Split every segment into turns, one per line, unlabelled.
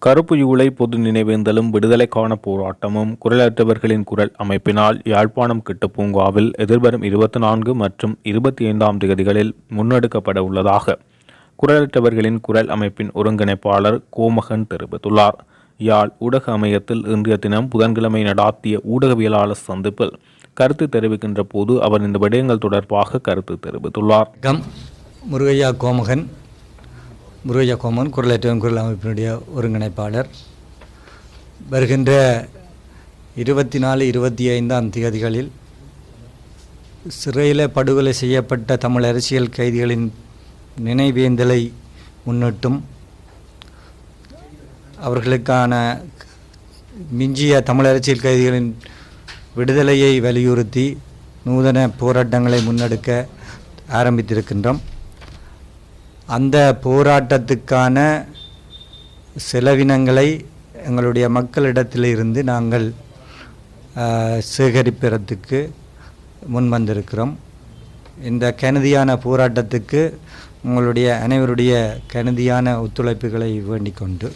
கருப்பு ஜூலை பொது நினைவேந்தலும் விடுதலைக்கான போராட்டமும் குரலற்றவர்களின் குரல் அமைப்பினால் யாழ்ப்பாணம் கிட்டு பூங்காவில் எதிர்வரும் 24 மற்றும் 25ஆம் தேதிகளில் முன்னெடுக்கப்பட உள்ளதாக குரலற்றவர்களின் குரல் அமைப்பின் ஒருங்கிணைப்பாளர் கோமகன் தெரிவித்துள்ளார். யாழ் ஊடக அமையத்தில் இன்றைய தினம் புதன்கிழமை நடாத்திய ஊடகவியலாளர் சந்திப்பில் கருத்து தெரிவிக்கின்ற போது அவர் இந்த விடயங்கள் தொடர்பாக கருத்து தெரிவித்துள்ளார்.
முருகையா கோமகன் குரலற்றவன் குரல் அமைப்பினுடைய ஒருங்கிணைப்பாளர். வருகின்ற 24, 25ஆம் தேதிகளில் சிறையில் படுகொலை செய்யப்பட்ட தமிழ் அரசியல் கைதிகளின் நினைவேந்தலை முன்னிட்டும் அவர்களுக்கான மிஞ்சிய தமிழ் அரசியல் கைதிகளின் விடுதலையை வலியுறுத்தி நூதன போராட்டங்களை முன்னெடுக்க ஆரம்பித்திருக்கின்றோம். அந்த போராட்டத்துக்கான செலவினங்களை எங்களுடைய மக்களிடத்திலிருந்து நாங்கள் சேகரிப்பதற்கு முன்வந்திருக்கிறோம். இந்த கனதியான போராட்டத்துக்கு உங்களுடைய அனைவருடைய கனதியான ஒத்துழைப்புகளை வேண்டிக் கொண்டு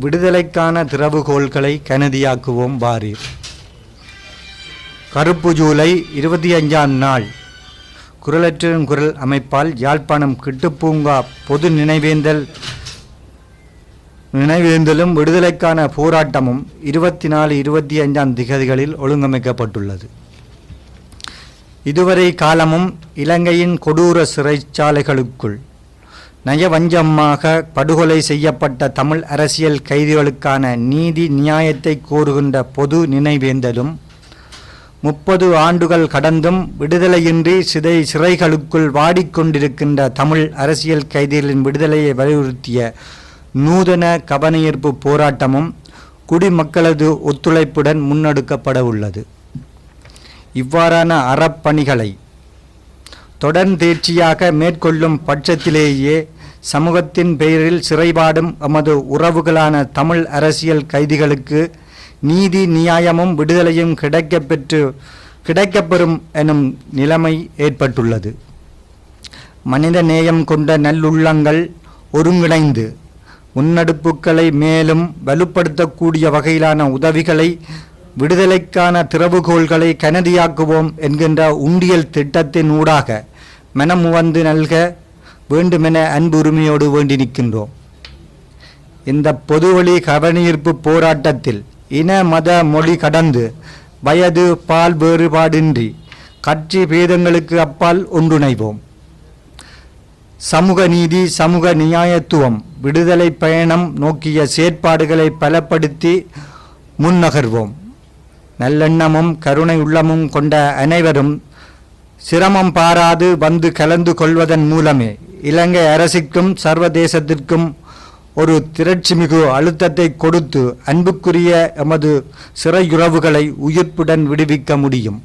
விடுதலைக்கான திறவுகோள்களை கனதியாக்குவோம் வாரீர். கருப்பு ஜூலை 25ஆம் நாள் குரலற்றவன் குரல் அமைப்பால் யாழ்ப்பாணம் கிட்டுப்பூங்கா பொது நினைவேந்தலும் விடுதலைக்கான போராட்டமும் 24, 25ஆம் திகதிகளில் ஒழுங்கமைக்கப்பட்டுள்ளது. இதுவரை காலமும் இலங்கையின் கொடூர சிறைச்சாலைகளுக்குள் நயவஞ்சமாக படுகொலை செய்யப்பட்ட தமிழ் அரசியல் கைதிகளுக்கான நீதி நியாயத்தை கோருகின்ற பொது நினைவேந்தலும் 30 ஆண்டுகள் கடந்தும் விடுதலையின்றி சிறைகளுக்குள் வாடிக்கொண்டிருக்கின்ற தமிழ் அரசியல் கைதிகளின் விடுதலையை வலியுறுத்திய நூதன கவனஈர்ப்பு போராட்டமும் குடிமக்களது ஒத்துழைப்புடன் முன்னெடுக்கப்பட உள்ளது. இவ்வாறான அறப்பணிகளை தொடர்ந்தேர்ச்சியாக மேற்கொள்ளும் பட்சத்திலேயே சமூகத்தின் பெயரில் சிறைபாடும் எமது உறவுகளான தமிழ் அரசியல் கைதிகளுக்கு நீதி நியாயமும் விடுதலையும் கிடைக்கப்பெறும் எனும் நிலைமை ஏற்பட்டுள்ளது. மனித நேயம் கொண்ட நல்லுள்ளங்கள் ஒருங்கிணைந்து முன்னெடுப்புகளை மேலும் வலுப்படுத்தக்கூடிய வகையிலான உதவிகளை விடுதலைக்கான திறவுகோள்களை கனதியாக்குவோம் என்கின்ற உண்டியல் திட்டத்தின் ஊடாக மனமுவந்து நல்க வேண்டுமென அன்பு உரிமையோடு வேண்டி நிற்கின்றோம். இந்த பொதுவழி கவனஈர்ப்பு போராட்டத்தில் இன மத மொழி கடந்து வயது பால் வேறுபாடின்றி கட்சி பேதங்களுக்கு அப்பால் ஒன்றிணைவோம். சமூக நீதி சமூக நியாயத்துவம் விடுதலை பயணம் நோக்கிய செயற்பாடுகளை பலப்படுத்தி முன்னகர்வோம். நல்லெண்ணமும் கருணை உள்ளமும் கொண்ட அனைவரும் சிரமம் பாராது வந்து கலந்து கொள்வதன் மூலமே இலங்கை அரசுக்கும் சர்வதேசத்திற்கும் ஒரு திரட்சிமிகு அழுத்தத்தை கொடுத்து அன்புக்குரிய எமது சிறையுறவுகளை உயிர்ப்புடன் விடுவிக்க முடியும்.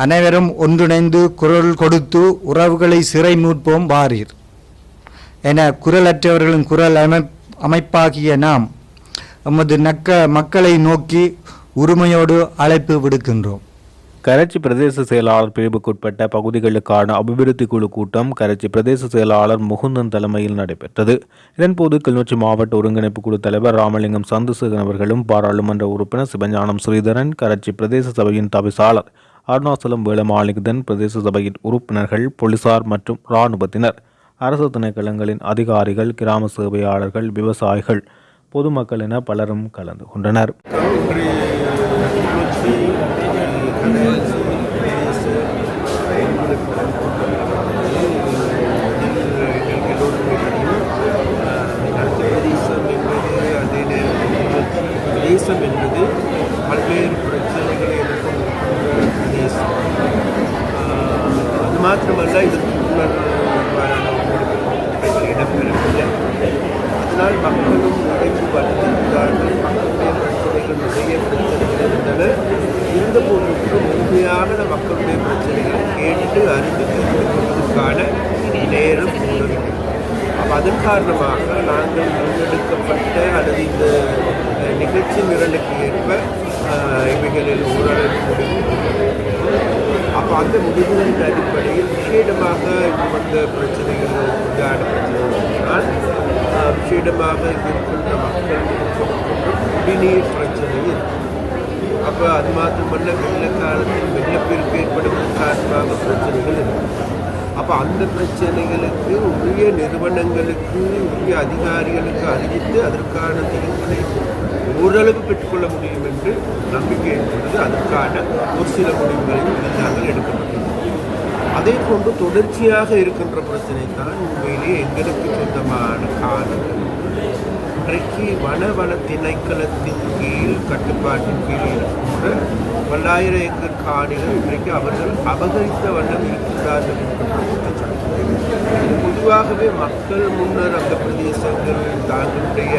அனைவரும் ஒன்றிணைந்து குரல் கொடுத்து உறவுகளை சிறை மீட்போம் வாரீர் என குரலற்றவர்களின் குரல் அமைப்பாகிய நாம் எமது மக்களை நோக்கி உரிமையோடு அழைப்பு விடுக்கின்றோம்.
கரைச்சி பிரதேச செயலாளர் பிரிவுக்குட்பட்ட பகுதிகளுக்கான அபிவிருத்தி குழு கூட்டம் கரைச்சி பிரதேச செயலாளர் முகுந்தன் தலைமையில் நடைபெற்றது. இதன்போது கிளிநொச்சி மாவட்ட ஒருங்கிணைப்பு குழு தலைவர் ராமலிங்கம் சந்துசேகரன் அவர்களும் பாராளுமன்ற உறுப்பினர் சிவஞானம் ஸ்ரீதரன், கரைச்சி பிரதேச சபையின் தவிசாளர் அருணாசலம் வேளமாலிகதன், பிரதேச சபையின் உறுப்பினர்கள், போலீசார் மற்றும் இராணுவத்தினர், அரசு திணைக்களங்களின் அதிகாரிகள், கிராம சேவையாளர்கள், விவசாயிகள், பொதுமக்கள் என பலரும் கலந்து கொண்டனர்.
தேசம் என்பது பல்வேறு பிரச்சனைகளை எதிர்க்கும் தேசம். அது மாத்திரமல்ல, இதற்கு முன்னர் இடம்பெறவில்லை. அதனால் மக்களும் உழைப்பு வருகிறார்கள். மக்களுடைய பிரச்சனைகள் நிறைய பிரச்சனைகள் இருந்தன. இருந்தபோதும் உண்மையான மக்களுடைய பிரச்சனைகளை கேட்டு அறிந்து தீர்த்து கொள்வதற்கான நேரம் கூடவில்லை. அதன் காரணமாக நாங்கள் முன்னெடுக்கப்பட்ட அல்லது இந்த நிகழ்ச்சி நிரலுக்கு ஏற்ப இவைகளில் ஊரடங்கு முடிவு. அப்போ அந்த முடிவுகளின் அடிப்படையில் விசேடமாக வந்த பிரச்சனைகள் உண்டான பிரச்சனைகள் விசேட முக்கியமாக இருக்கின்ற மக்கள் குடிநீர் பிரச்சனை இருக்கு. அப்போ அது மாத்திரமல்ல வெள்ள காலத்தில் வெள்ளப்பெருக்கு ஏற்படுவதன் காரணமாக பிரச்சனைகள் இருக்கு. அப்போ அந்த பிரச்சனைகளுக்கு உரிய நிறுவனங்களுக்கு உரிய அதிகாரிகளுக்கு அறிவித்து அதற்கான தீர்வுகளை ஓரளவு பெற்றுக்கொள்ள முடியும் என்று நம்பிக்கை ஏற்படுது. அதற்கான ஒரு சில முடிவுகளையும் நாங்கள் எடுக்கப்பட்டது. அதே போன்று தொடர்ச்சியாக இருக்கின்ற பிரச்சனை தான் உண்மையிலே எங்களுக்கு சொந்தமான காரணங்கள். இன்றைக்கு வனவள திணைக்களத்தின் கீழ் கட்டுப்பாட்டின் கீழ் இருக்கின்ற 1000 ஏக்கர் காணிகள் இன்றைக்கு அவர்கள் அபகரித்த வண்ணம் இருக்கிறார்கள். பொதுவாகவே மக்கள் முன்னர் அந்த பிரதேசங்கள் தங்களுடைய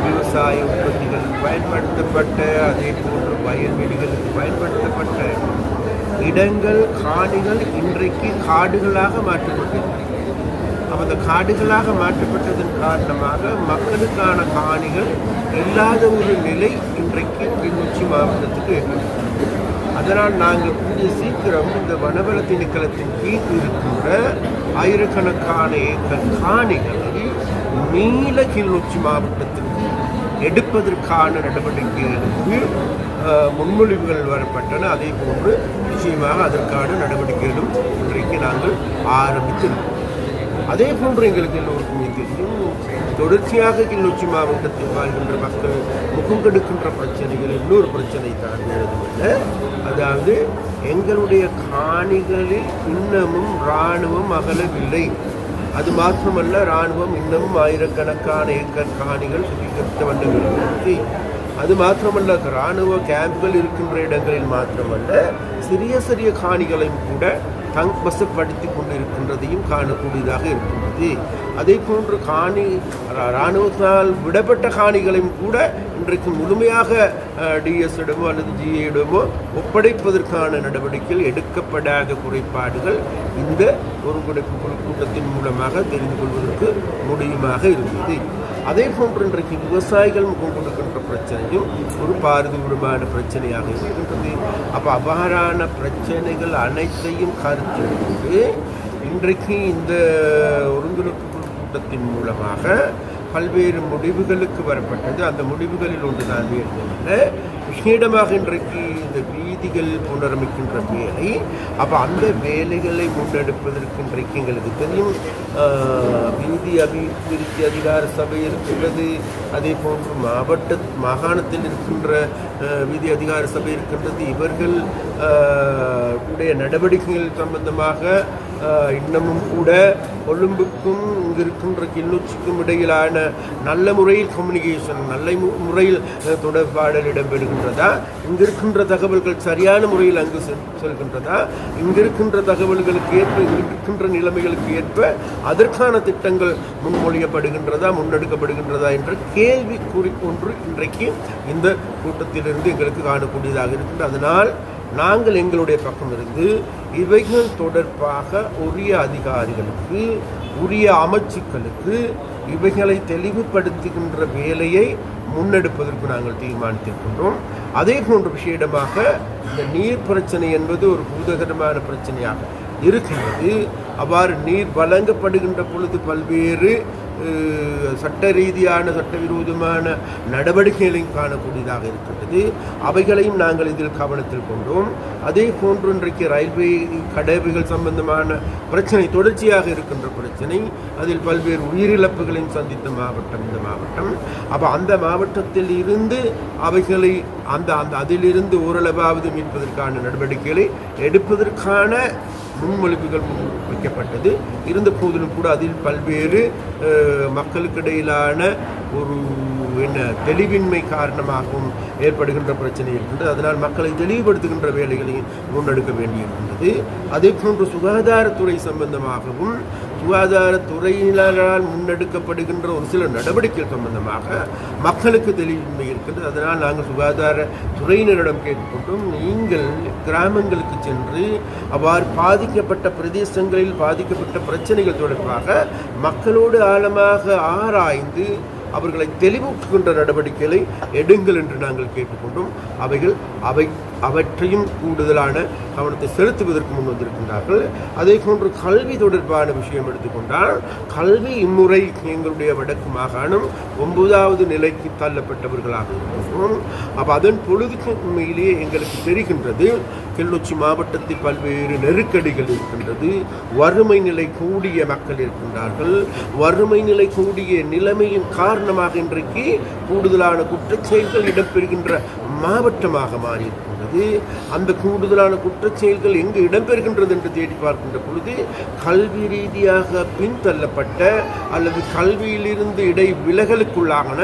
விவசாய உற்பத்திகள் பயன்படுத்தப்பட்ட அதே போன்று வயல்வெளிகளுக்கு பயன்படுத்தப்பட்ட இடங்கள் காணிகள் இன்றைக்கு காடுகளாக மாற்றப்பட்டிருக்கிறது. அந்த காடுகளாக மாற்றப்பட்டதன் காரணமாக மக்களுக்கான காணிகள் இல்லாத ஒரு நிலை இன்றைக்கு கிளிநொச்சி மாவட்டத்துக்கு ஏற்பட்டது. அதனால் நாங்கள் கூடிய சீக்கிரம் இந்த வனவள திணைக்களத்தின் கீழ் இருக்கின்ற ஆயிரக்கணக்கான ஏக்கர் காணிகளை நீல கிளிநொச்சி மாவட்டத்திற்கு எடுப்பதற்கான நடவடிக்கைகளுக்கு முன்மொழிவுகள் வரப்பட்டன. அதே போன்று நிச்சயமாக அதற்கான நடவடிக்கைகளும் இன்றைக்கு நாங்கள் ஆரம்பித்திருக்கிறோம். அதே போன்று எங்களுக்கு எல்லோருக்குமே தெரியும், தொடர்ச்சியாக கிளிநொச்சி மாவட்டத்தில் வாழ்கின்ற மக்கள் முகம் கெடுக்கின்ற பிரச்சனைகள் இன்னொரு பிரச்சனை தான் எழுதுமில்லை. அதாவது எங்களுடைய காணிகளில் இன்னமும் இராணுவம் அகலவில்லை. அது மாத்திரமல்ல, இராணுவம் இன்னமும் ஆயிரக்கணக்கான ஏக்கர் காணிகள் சுத்திகரித்த வண்ணம். அது மாத்திரமல்ல, இராணுவ கேம்புகள் இருக்கின்ற இடங்களில் மாத்திரமல்ல, சிறிய சிறிய காணிகளையும் கூட வசப்படுத்தி கொண்டிருக்கின்றதையும் காணக்கூடியதாக இருக்கின்றது. அதே போன்று இராணுவத்தால் விடப்பட்ட காணிகளையும் கூட இன்றைக்கு முழுமையாக டிஎஸ்இடமோ அல்லது ஜிஏடமோ ஒப்படைப்பதற்கான நடவடிக்கைகள் எடுக்கப்படாத குறைபாடுகள் இந்த ஒருங்கிணைப்பு குழு கூட்டத்தின் மூலமாக தெரிந்து கொள்வதற்கு முடியுமாக இருந்தது. அதே போன்று இன்றைக்கு விவசாயிகள் முகம் கொடுக்கின்ற பிரச்சனையும் ஒரு பாரதூரமான பிரச்சனையாக இருக்கின்றது. அப்போ அவ்வாறான பிரச்சனைகள் அனைத்தையும் கருத்தில் கொண்டு இன்றைக்கு இந்த ஒருங்கிணைப்பு கூட்டத்தின் மூலமாக பல்வேறு முடிவுகளுக்கு வரப்பட்டது. அந்த முடிவுகளில் ஒன்றுதான் விஷேடமாக இன்றைக்கு இந்த வீதிகள் புனரமைக்கின்ற வேலை. அப்போ அந்த வேலைகளை முன்னெடுப்பதற்கு இன்றைக்கு எங்களுக்கு தெரியும், வீதி அபிவிருத்தி அதிகார சபை இருக்கின்றது. அதே போன்று மாகாணத்தில் இருக்கின்ற வீதி அதிகார சபை இருக்கின்றது. இவர்கள் உடைய நடவடிக்கைகள் சம்பந்தமாக இன்னமும் கூட கொழும்புக்கும் இங்கு இருக்கின்ற கிளிநொச்சிக்கும் இடையிலான நல்ல முறையில் கம்யூனிகேஷன், நல்ல முறையில் தொடர்பாடல் இடம்பெறுகின்றதா, இங்கிருக்கின்ற தகவல்கள் சரியான முறையில் அங்கு செல்கின்றதா, இங்கிருக்கின்ற தகவல்களுக்கு ஏற்ப இங்கிருக்கின்ற நிலைமைகளுக்கு ஏற்ப அதற்கான திட்டங்கள் முன்மொழியப்படுகின்றதா, முன்னெடுக்கப்படுகின்றதா என்ற கேள்விக்குறி ஒன்று இன்றைக்கு இந்த கூட்டத்திலிருந்து எங்களுக்கு காணக்கூடியதாக இருக்கின்றது. அதனால் நாங்கள் எங்களுடைய பக்கம் இருந்து இவைகள் தொடர்பாக உரிய அதிகாரிகளுக்கு, உரிய அமைச்சுக்களுக்கு இவைகளை தெளிவுபடுத்துகின்ற வேலையை முன்னெடுப்பதற்கு நாங்கள் தீர்மானித்திருக்கின்றோம். அதே போன்ற விஷயமாக இந்த நீர் பிரச்சனை என்பது ஒரு பூதகரமான பிரச்சனையாக இருக்கின்றது. அவ்வாறு நீர் வழங்கப்படுகின்ற பொழுது பல்வேறு சட்ட ரீதியான சட்டவிரோதமான நடவடிக்கைகளையும் காணக்கூடியதாக இருக்கின்றது. அவைகளையும் நாங்கள் இதில் கவனத்தில் கொண்டோம். அதே போன்று இன்றைக்கு ரயில்வே கடவைகள் சம்பந்தமான பிரச்சனை தொடர்ச்சியாக இருக்கின்ற பிரச்சனை, அதில் பல்வேறு உயிரிழப்புகளையும் சந்தித்த மாவட்டம் இந்த மாவட்டம். அப்போ அந்த மாவட்டத்தில் இருந்து அவைகளை அதிலிருந்து ஓரளவாவது மீட்பதற்கான நடவடிக்கைகளை எடுப்பதற்கான முன்மொழிவுகள் வைக்கப்பட்டது. இருந்த போதிலும் கூட அதில் பல்வேறு மக்களுக்கிடையிலான ஒரு தெளிவின்மை காரணமாகவும் ஏற்படுகின்ற பிரச்சனை இருக்கின்றது. அதனால் மக்களை தெளிவுபடுத்துகின்ற வேலைகளையும் முன்னெடுக்க வேண்டியிருக்கின்றது. அதே போன்று சுகாதாரத்துறை சம்பந்தமாகவும் சுகாதாரத்துறையினரால் முன்னெடுக்கப்படுகின்ற ஒரு சில நடவடிக்கைகள் சம்பந்தமாக மக்களுக்கு தெளிவின்மை இருக்கின்றது. அதனால் நாங்கள் சுகாதாரத்துறையினரிடம் கேட்டுக்கொண்டோம், நீங்கள் கிராமங்களுக்கு சென்று அவ்வாறு பாதிக்கப்பட்ட பிரதேசங்களில் பாதிக்கப்பட்ட பிரச்சனைகள் தொடர்பாக மக்களோடு ஆழமாக ஆராய்ந்து அவர்களை தெளிவூட்டுகின்ற நடவடிக்கைகளை எடுங்கள் என்று நாங்கள் கேட்டுக்கொண்டோம். அவை அவற்றையும் கூடுதலான கவனத்தை செலுத்துவதற்கு முன் வந்திருக்கின்றார்கள். அதே போன்று கல்வி தொடர்பான விஷயம் எடுத்துக்கொண்டால் கல்வி இம்முறை எங்களுடைய வடக்கு மாகாணம் 9வது நிலைக்கு தள்ளப்பட்டவர்களாக இருக்கிறோம். அப்போ அதன் பொழுதுக்கு உண்மையிலேயே எங்களுக்கு தெரிகின்றது கிளிநொச்சி மாவட்டத்தில் பல்வேறு நெருக்கடிகள் இருக்கின்றது. வறுமை நிலை கூடிய மக்கள் இருக்கின்றார்கள். வறுமை நிலை கூடிய நிலைமையின் காரணமாக இன்றைக்கு கூடுதலான குற்றச்செயல்கள் இடம்பெறுகின்ற மாவட்டமாக மாறியிருக்கின்றது. அந்த கூடுதலான குற்றச்செயல்கள் எங்கு இடம்பெறுகின்றது என்று தேடி பார்க்கின்ற பொழுது கல்வி ரீதியாக பின்தள்ளப்பட்ட அல்லது கல்வியிலிருந்து விலகலுக்குள்ளான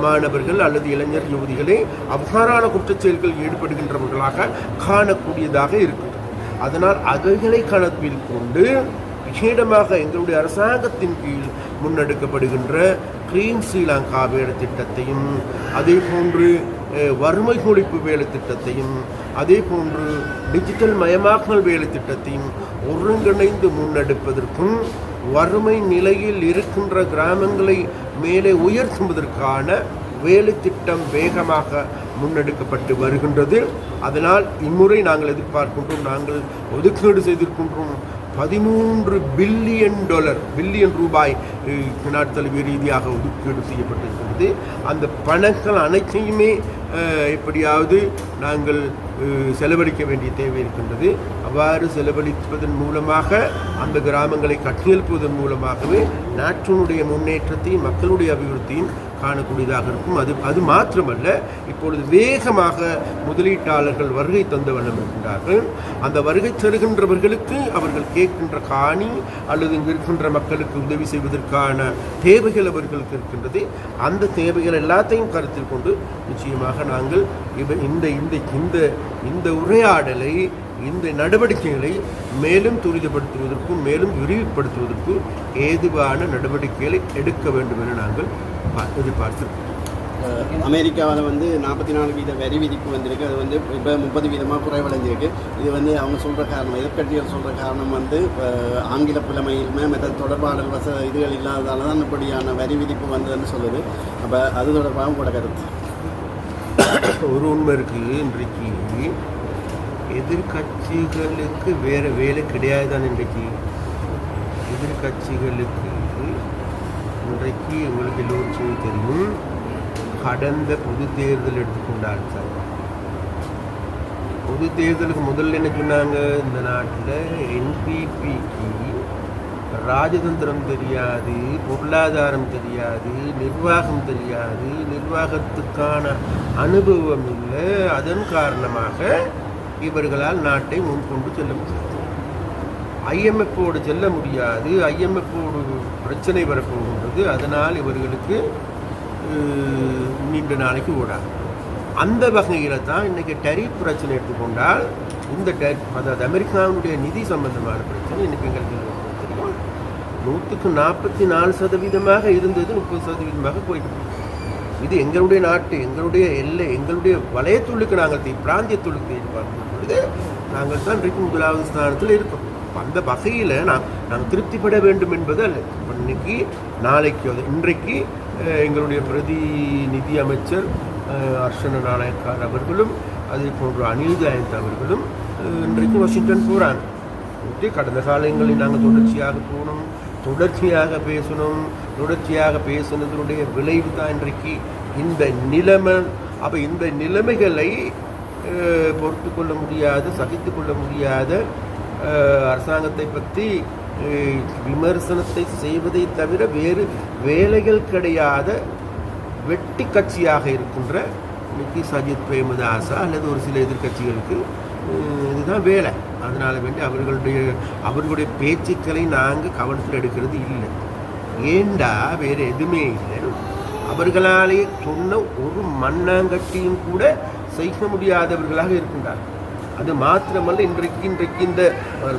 மாணவர்கள் அல்லது இளைஞர் யுவதிகளை அவ்வாறான குற்றச்செயல்கள் ஈடுபடுகின்றவர்களாக காணக்கூடியதாக இருக்கிறது. அதனால் அவைகளை கணக்கில் கொண்டு விசேடமாக எங்களுடைய அரசாங்கத்தின் கீழ் முன்னெடுக்கப்படுகின்ற கிளீன் ஸ்ரீலங்கா வேலை திட்டத்தையும் அதே போன்று வறுமை ஒழிப்பு வேலை திட்டத்தையும் அதே போன்று டிஜிட்டல் மயமாக்கல் வேலை திட்டத்தையும் ஒருங்கிணைந்து முன்னெடுப்பதற்கும் வறுமை நிலையில் இருக்கின்ற கிராமங்களை மேலே உயர்த்துவதற்கான வேலை திட்டம் வேகமாக முன்னெடுக்கப்பட்டு வருகின்றது. அதனால் இம்முறை நாங்கள் எதிர்பார்க்கின்றோம், நாங்கள் ஒதுக்கீடு செய்திருக்கின்றோம் $13 பில்லியன் ரூபாய் நாட்தழுவிய ரீதியாக ஒதுக்கீடு செய்யப்பட்டிருக்கிறது. அந்த பணங்கள் அனைத்தையுமே எப்படியாவது நாங்கள் செலவழிக்க வேண்டிய தேவை இருக்கின்றது. அவ்வாறு செலவழிப்பதன் மூலமாக அந்த கிராமங்களை கட்டியெழுப்புவதன் மூலமாகவே நாட்டினுடைய முன்னேற்றத்தையும் மக்களுடைய அபிவிருத்தியும் காணக்கூடியதாக இருக்கும். அது மாத்திரமல்ல, இப்பொழுது வேகமாக முதலீட்டாளர்கள் வருகை தந்த வண்ணம் இருக்கின்றார்கள். அந்த வருகை தருகின்றவர்களுக்கு அவர்கள் கேட்கின்ற காணி அல்லது இங்கு இருக்கின்ற மக்களுக்கு உதவி செய்வதற்கான தேவைகள் அவர்களுக்கு இருக்கின்றது. அந்த தேவைகள் எல்லாத்தையும் கருத்தில் கொண்டு நிச்சயமாக நாங்கள் இந்த உரையாடலை இந்த நடவடிக்கைகளை மேலும் துரிதப்படுத்துவதற்கும் மேலும் விரிவுபடுத்துவதற்கும் ஏதுவான நடவடிக்கைகளை எடுக்க வேண்டும் என நாங்கள் எதிர்பார்த்திருக்கோம்.
அமெரிக்காவில் 44% வரி விதிப்பு வந்திருக்கு. அது இப்போ 30% குறைவடைஞ்சிருக்கு. இது அவங்க சொல்கிற காரணம், எதிர்கட்சிகள் சொல்கிற காரணம் ஆங்கில புலமையிலுமே மற்ற தொடர்பாடல் இதுகள் இல்லாததால தான் இப்படியான வரி விதிப்பு வந்ததுன்னு சொல்லுது. அப்போ அது தொடர்பாக கூட கருத்து.
ஒரு உண்மை இருக்குது, இன்றைக்கு எதிர்கட்சிகளுக்கு வேறு வேலை கிடையாது தான். இன்றைக்கு எதிர்கட்சிகளுக்கு இன்றைக்கு உங்களுக்கு எல்லோருக்கும் தெரியும், கடந்த பொது தேர்தல் எடுத்துக்கொண்டால் சார், பொது தேர்தலுக்கு முதல்ல என்ன சொன்னாங்க, இந்த நாட்டில் என்பிபிக்கு ராஜதந்திரம் தெரியாது, பொருளாதாரம் தெரியாது, நிர்வாகம் தெரியாது, நிர்வாகத்துக்கான அனுபவம் இல்லை, அதன் காரணமாக இவர்களால் நாட்டை முன்கொண்டு செல்ல முடியாது, ஐஎம்எஃப்போடு செல்ல முடியாது, ஐஎம்எஃப்போடு பிரச்சனை வரப்போகின்றது, அதனால் இவர்களுக்கு நீண்ட நாளைக்கு ஓடாது. அந்த வகையில் தான் இன்றைக்கி டெரிஃப் பிரச்சனை எடுத்துக்கொண்டால் இந்த அதாவது அமெரிக்காவுடைய நிதி சம்பந்தமான பிரச்சனை இன்றைக்கி எங்களுக்கு தெரியும், 144% இருந்தது 30% போயிட்டு. இது எங்களுடைய நாட்டு, எங்களுடைய எல்லை, எங்களுடைய வலயத்துள்ளுக்கு நாங்கள் பிராந்தியத்துள்ளுக்கு எதிர்பார்க்கும் பொழுது நாங்கள் தான் இன்றைக்கு 1வது ஸ்தானத்தில் இருக்கோம். அந்த வகையில் நாங்கள் திருப்திப்பட வேண்டும் என்பது அல்ல. இன்னைக்கு நாளைக்கு இன்றைக்கு எங்களுடைய பிரதி நிதி அமைச்சர் அர்ச்சன நாணயக்கார் அவர்களும் அதே போன்று அனில் ஜெயந்த் அவர்களும் இன்றைக்கு வாஷிங்டன் போகிறாங்க. கடந்த காலங்களில் நாங்கள் தொடர்ச்சியாக போகணும், தொடர்ச்சியாக பேசணும், தொடர்ச்சியாக பேசுனதனுடைய விளைவு தான் இன்றைக்கு இந்த நிலைமை. அப்போ இந்த நிலைமைகளை பொறுத்து கொள்ள முடியாத, சகித்து கொள்ள முடியாத அரசாங்கத்தை பற்றி விமர்சனத்தை செய்வதை தவிர வேறு வேலைகள் கிடையாத வெட்டி கட்சியாக இருக்கின்ற இன்னைக்கு சஜித் பிரேமதாசா அல்லது ஒரு சில எதிர்கட்சிகளுக்கு இதுதான் வேலை. அதனால் வேண்டி அவர்களுடைய பேச்சுக்களை நாங்கள் கவனத்தில் எடுக்கிறது இல்லை. ஏண்டா வேறு எதுவுமே இல்லை. அவர்களாலே சொன்ன ஒரு மண்ணாங்கட்டியும் கூட செய்ய முடியாதவர்களாக இருக்கின்றார்கள். அது மாத்திரமல்ல, இன்றைக்கு இந்த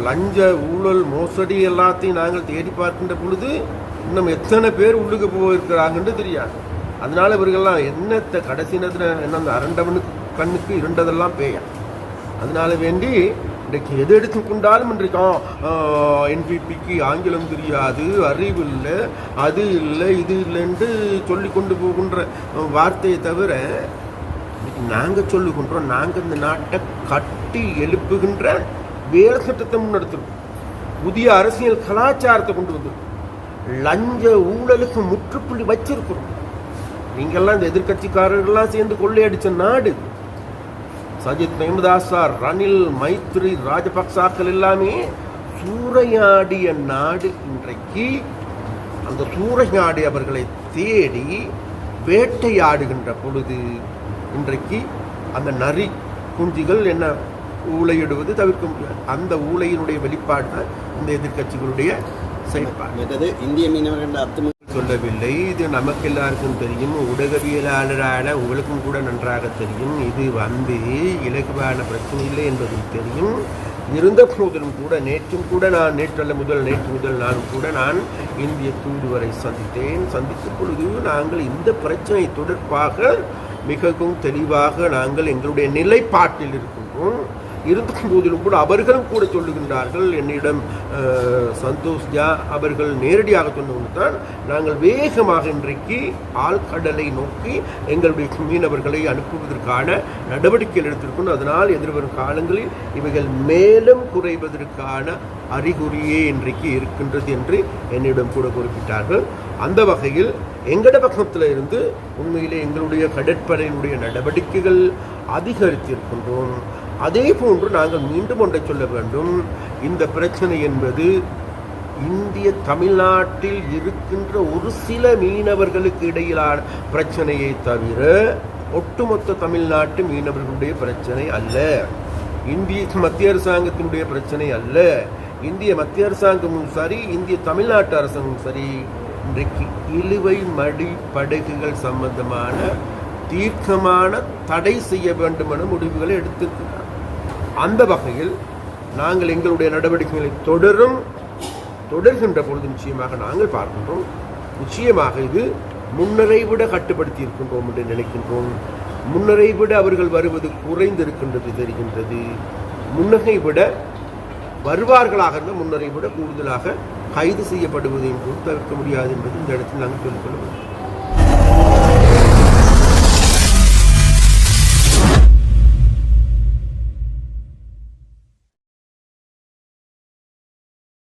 லஞ்ச ஊழல் மோசடி எல்லாத்தையும் நாங்கள் தேடி பார்க்கின்ற பொழுது இன்னும் எத்தனை பேர் உள்ளுக்கு போயிருக்கிறாங்கன்னு தெரியாது. அதனால இவர்கள்லாம் என்னத்தை கடைசி நேரத்தில் என்ன அந்த அரண்டவனுக்கு கண்ணுக்கு இருண்டதெல்லாம் பேயா. அதனால வேண்டி இன்றைக்கு எது எடுத்துக்கொண்டாலும் இன்றைக்கும் என்பிபிக்கு ஆங்கிலம் தெரியாது, அறிவு இல்லை, அது இல்லை, இது இல்லைன்னு சொல்லி கொண்டு போகின்ற வார்த்தையை தவிர நாங்கள் சொல்லுகின்றோம், நாங்கள் இந்த நாட்டை கட்டி எழுப்புகின்ற வேலை திட்டத்தை முன்னெடுத்துருக்கோம். புதிய அரசியல் கலாச்சாரத்தை கொண்டு வந்திருக்கோம். லஞ்ச ஊழலுக்கு முற்றுப்புள்ளி வச்சிருக்கிறோம். நீங்கள்லாம் இந்த எதிர்கட்சிக்காரர்கள்லாம் சேர்ந்து கொள்ளையடிச்ச நாடு. சஜித் பிரேமதாசா, ரணில், மைத்ரி, ராஜபக்சாக்கள் எல்லாமே சூறையாடிய நாடு. இன்றைக்கு அந்த சூறையாடி அவர்களை தேடி வேட்டையாடுகின்ற பொழுது இன்றைக்கு அந்த நரி குஞ்சுகள் என்ன ஊழையிடுவது தவிர்க்க முடியாது. அந்த ஊழையினுடைய வெளிப்பாடு தான் இந்த எதிர்கட்சிகளுடைய செயல்பாடு.
இந்திய மீனவர்கள் அர்த்தம்
சொல்லவில்லை. இது நமக்கு எல்லாருக்கும் தெரியும். ஊடகவியலாளரான உங்களுக்கும் கூட நன்றாக தெரியும். இது இலகுவான பிரச்சனை இல்லை என்பதும் தெரியும். இருந்த போதிலும் கூட நேற்று முதல் நானும் கூட நான் இந்திய தூதுவரை சந்தித்த பொழுது நாங்கள் இந்த பிரச்சனை தொடர்பாக மிகவும் தெளிவாக நாங்கள் எங்களுடைய நிலைப்பாட்டில் இருக்கின்றோம். இருந்த போதிலும் கூட அவர்களும் கூட சொல்லுகின்றார்கள். என்னிடம் சந்தோஷ் ஜா அவர்கள் நேரடியாக சொன்னவங்க தான் நாங்கள் வேகமாக இன்றைக்கு ஆழ்கடலை நோக்கி எங்களுடைய மீனவர்களை அனுப்புவதற்கான நடவடிக்கைகள் எடுத்திருக்கணும். அதனால் எதிர்வரும் காலங்களில் இவைகள் மேலும் குறைவதற்கான அறிகுறியே இன்றைக்கு இருக்கின்றது என்று என்னிடம் கூட குறிப்பிட்டார்கள். அந்த வகையில் எங்கட பக்கத்தில் இருந்து உண்மையிலே எங்களுடைய கடற்படையினுடைய நடவடிக்கைகள் அதிகரித்திருக்கின்றோம். அதே போன்று நாங்கள் மீண்டும் ஒன்றை சொல்ல வேண்டும். இந்த பிரச்சனை என்பது இந்திய தமிழ்நாட்டில் இருக்கின்ற ஒரு சில மீனவர்களுக்கு இடையிலான பிரச்சனையை தவிர ஒட்டுமொத்த தமிழ்நாட்டு மீனவர்களுடைய பிரச்சனை அல்ல. இந்திய மத்திய அரசாங்கத்தினுடைய பிரச்சனை அல்ல. இந்திய மத்திய அரசாங்கமும் சரி, இந்திய தமிழ்நாட்டு அரசாங்கமும் சரி, இன்றைக்கு இழுவை மடி படகுகள் சம்பந்தமான தீர்க்கமான தடை செய்ய வேண்டும் என முடிவுகளை எடுத்திருக்கிறார். அந்த வகையில் நாங்கள் எங்களுடைய நடவடிக்கைகளை தொடர்கின்ற பொழுது நிச்சயமாக நாங்கள் பார்க்கின்றோம். நிச்சயமாக இது முன்னரை விட கட்டுப்படுத்தி இருக்கின்றோம் என்று நினைக்கின்றோம். முன்னரை விட அவர்கள் வருவது குறைந்திருக்கின்றது தெரிகின்றது. முன்னரை விட வருவார்களாக இருந்த முன்னரை விட கூடுதலாக கைது செய்யப்படுவதையும் தவிர்க்க முடியாது என்பது இந்த இடத்தில் நாங்கள் சொல்லிக்கொள்ள வேண்டும்.